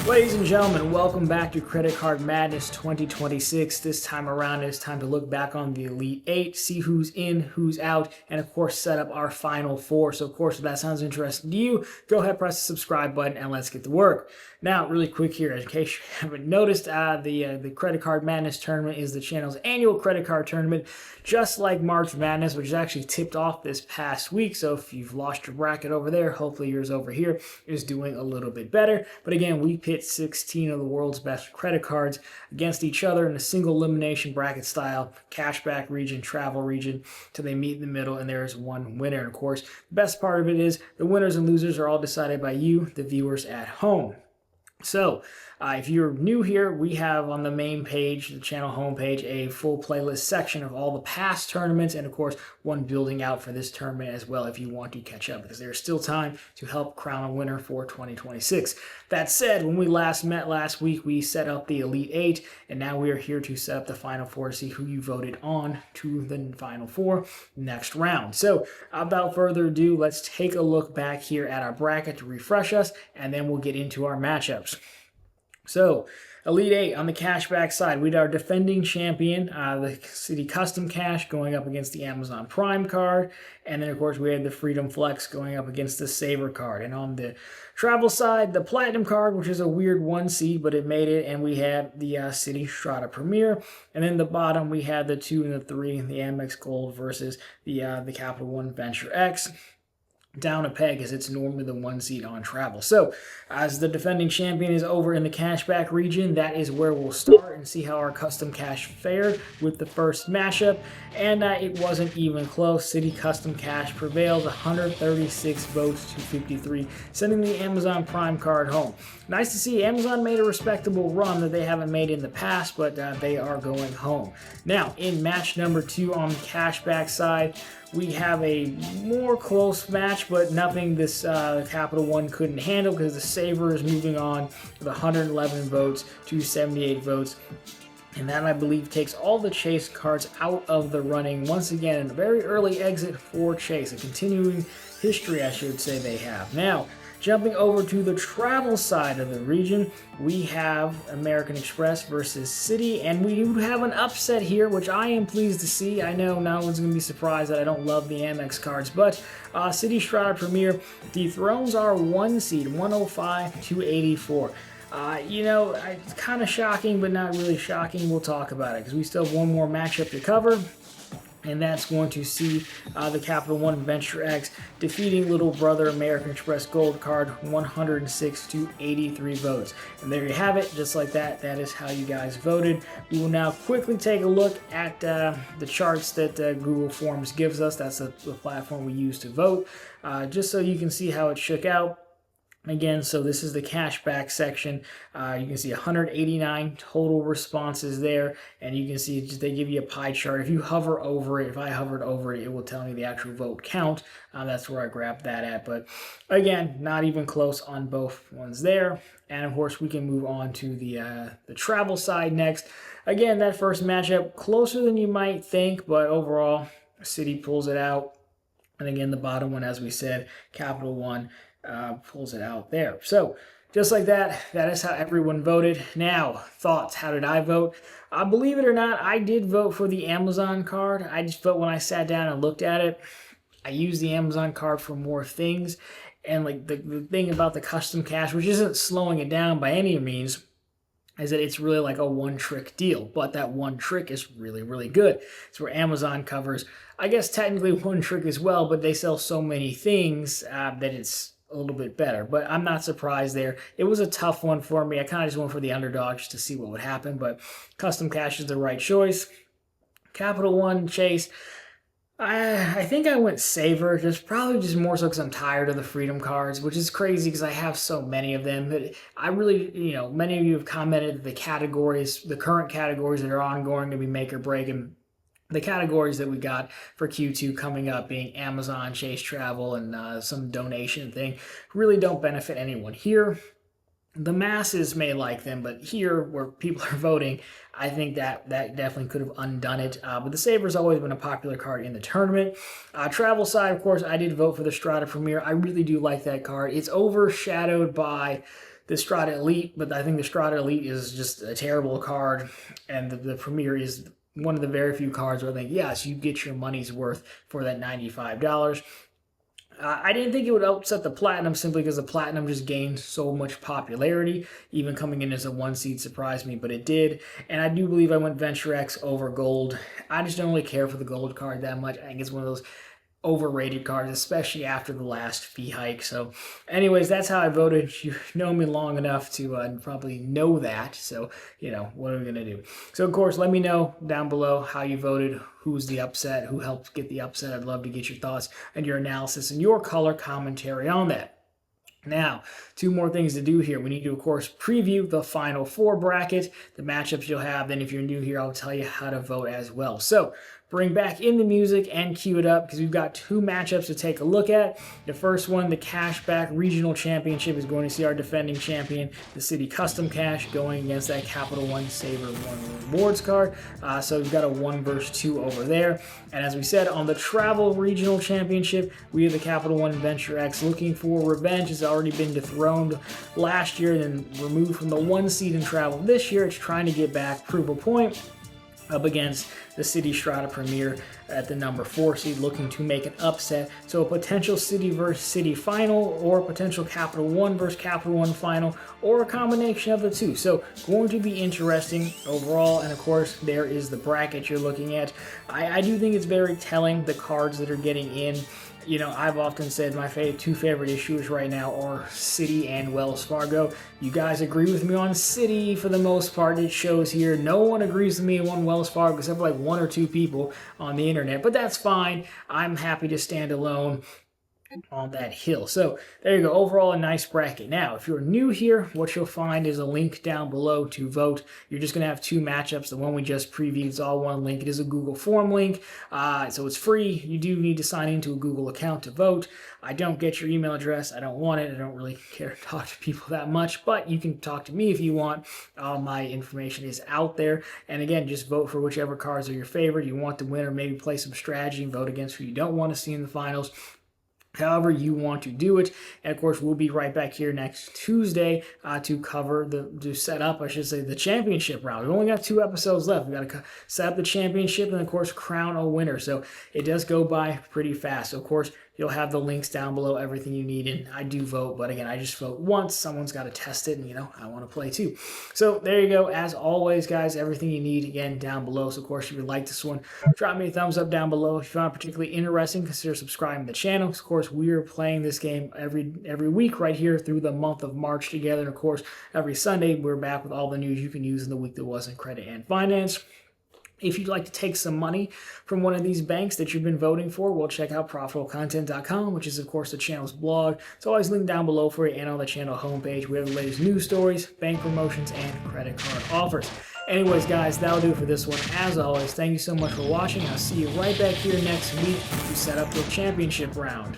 Ladies and gentlemen, welcome back to Credit Card Madness 2026. This time around, it's time to look back on the Elite 8, see who's in, who's out, and of course, set up our Final Four. So, of course, if that sounds interesting to you, go ahead, press the subscribe button, and let's get to work. Now, really quick here, in case you haven't noticed, the Credit Card Madness tournament is the channel's annual credit card tournament, just like March Madness, which is actually tipped off this past week. So if you've lost your bracket over there, hopefully yours over here is doing a little bit better. But again, we pit 16 of the world's best credit cards against each other in a single elimination bracket style, cashback region, travel region, till they meet in the middle and there is one winner. And of course, the best part of it is the winners and losers are all decided by you, the viewers at home. So, if you're new here, we have on the main page, the channel homepage, a full playlist section of all the past tournaments, and of course, one building out for this tournament as well if you want to catch up, because there's still time to help crown a winner for 2026. That said, when we last met last week, we set up the Elite 8, and now we are here to set up the Final Four to see who you voted on to the Final Four next round. So, without further ado, let's take a look back here at our bracket to refresh us, and then we'll get into our matchups. So, Elite 8 on the cashback side, we had our defending champion, the City Custom Cash, going up against the Amazon Prime card. And then, of course, we had the Freedom Flex going up against the Saver card. And on the travel side, the Platinum card, which is a weird 1 seed, but it made it. And we had the City Strata Premier. And then the bottom, we had the 2 and the 3, the Amex Gold versus the Capital One Venture X. Down a peg as it's normally the 1 seed on travel. So as the defending champion is over in the cashback region, that is where we'll start and see how our custom cash fared with the first matchup. And it wasn't even close. City Custom Cash prevailed 136 votes to 53, sending the Amazon Prime card home. Nice to see Amazon made a respectable run that they haven't made in the past, but they are going home. Now, in match number 2 on the cashback side, we have a more close match, but nothing this Capital One couldn't handle, because the Saver is moving on with 111 votes to 78 votes. And that, I believe, takes all the Chase cards out of the running. Once again, a very early exit for Chase, a continuing history, I should say, they have. Now, jumping over to the travel side of the region, we have American Express versus City, and we do have an upset here, which I am pleased to see. I know no one's going to be surprised that I don't love the Amex cards, but City Strata Premier dethrones our 1 seed, 105 to 84. It's kind of shocking, but not really shocking. We'll talk about it, because we still have one more matchup to cover. And that's going to see the Capital One Venture X defeating little brother American Express Gold card 106 to 83 votes. And there you have it, just like that. That is how you guys voted. We will now quickly take a look at the charts that Google Forms gives us. That's the platform we use to vote, just so you can see how it shook out. Again, so this is the cashback section. You can see 189 total responses there, and you can see they give you a pie chart. If you hover over it, if I hovered over it, it will tell me the actual vote count. That's where I grabbed that at. But again, not even close on both ones there. And of course, we can move on to the travel side next. Again, that first matchup, closer than you might think, but overall, City pulls it out. And again, the bottom one, as we said, Capital One pulls it out there. So just like that, that is how everyone voted. Now, thoughts. How did I vote? Believe it or not, I did vote for the Amazon card. I just felt when I sat down and looked at it, I used the Amazon card for more things. And like the thing about the custom cash, which isn't slowing it down by any means, is that it's really like a one-trick deal. But that one trick is really, really good. It's where Amazon covers, I guess, technically one trick as well, but they sell so many things that it's a little bit better. But I'm not surprised there. It was a tough one for me. I kind of just went for the underdog just to see what would happen, but custom cash is the right choice. Capital One, Chase, I think I went Saver, probably just more so because I'm tired of the Freedom cards, which is crazy because I have so many of them. But I really, many of you have commented that the categories, the current categories that are ongoing, to be make or break, and the categories that we got for Q2 coming up being Amazon, Chase Travel, and some donation thing really don't benefit anyone here. The masses may like them, but here where people are voting, I think that definitely could have undone it. But the Saver's always been a popular card in the tournament. Travel side, of course, I did vote for the Strata Premier. I really do like that card. It's overshadowed by the Strata Elite, but I think the Strata Elite is just a terrible card, and the Premier is one of the very few cards where I think, yes, you get your money's worth for that $95. I didn't think it would upset the Platinum simply because the Platinum just gained so much popularity. Even coming in as a 1 seed surprised me, but it did. And I do believe I went Venture X over Gold. I just don't really care for the Gold card that much. I think it's one of those overrated cards, especially after the last fee hike. So anyways, that's how I voted. You know me long enough to probably know that. So, what are we going to do? So, of course, let me know down below how you voted, who's the upset, who helped get the upset. I'd love to get your thoughts and your analysis and your color commentary on that. Now, 2 more things to do here. We need to, of course, preview the Final Four bracket, the matchups you'll have. Then if you're new here, I'll tell you how to vote as well. So, bring back in the music and cue it up because we've got 2 matchups to take a look at. The first one, the Cashback Regional Championship, is going to see our defending champion, the City Custom Cash, going against that Capital One Saver 1 Rewards card. So we've got a 1 versus 2 over there. And as we said, on the Travel Regional Championship, we have the Capital One Venture X looking for revenge. It's already been dethroned last year and then removed from the 1 seed in Travel this year. It's trying to get back, prove a point, up against the City Strata Premier at the number 4 seed, looking to make an upset. So a potential City versus City final, or a potential Capital One versus Capital One final, or a combination of the 2. So going to be interesting overall. And of course, there is the bracket you're looking at. I do think it's very telling, the cards that are getting in. I've often said my 2 favorite issues right now are City and Wells Fargo. You guys agree with me on City for the most part. It shows here. No one agrees with me on Wells Fargo except for like 1 or 2 people on the internet, but that's fine. I'm happy to stand alone on that hill. So there you go. Overall, a nice bracket. Now, if you're new here, what you'll find is a link down below to vote. You're just going to have 2 matchups. The one we just previewed is all one link. It is a Google form link, so it's free. You do need to sign into a Google account to vote. I don't get your email address. I don't want it. I don't really care to talk to people that much, but you can talk to me if you want. All my information is out there. And again, just vote for whichever cards are your favorite. You want to win, or maybe play some strategy and vote against who you don't want to see in the finals. However you want to do it. And of course, we'll be right back here next Tuesday to cover to set up, I should say, the championship round. We've only got 2 episodes left. We've got to set up the championship and, of course, crown a winner. So it does go by pretty fast. So, of course, you'll have the links down below, everything you need. And I do vote, but again, I just vote once. Someone's got to test it, and, I want to play too. So there you go. As always, guys, everything you need, again, down below. So, of course, if you like this one, drop me a thumbs up down below. If you found it particularly interesting, consider subscribing to the channel. Of course, we are playing this game every week right here through the month of March together. And, of course, every Sunday, we're back with all the news you can use in the week that was in credit and finance. If you'd like to take some money from one of these banks that you've been voting for, well, check out profitablecontent.com, which is, of course, the channel's blog. It's always linked down below for you, and on the channel homepage. We have the latest news stories, bank promotions, and credit card offers. Anyways, guys, that'll do it for this one. As always, thank you so much for watching. I'll see you right back here next week to set up the championship round.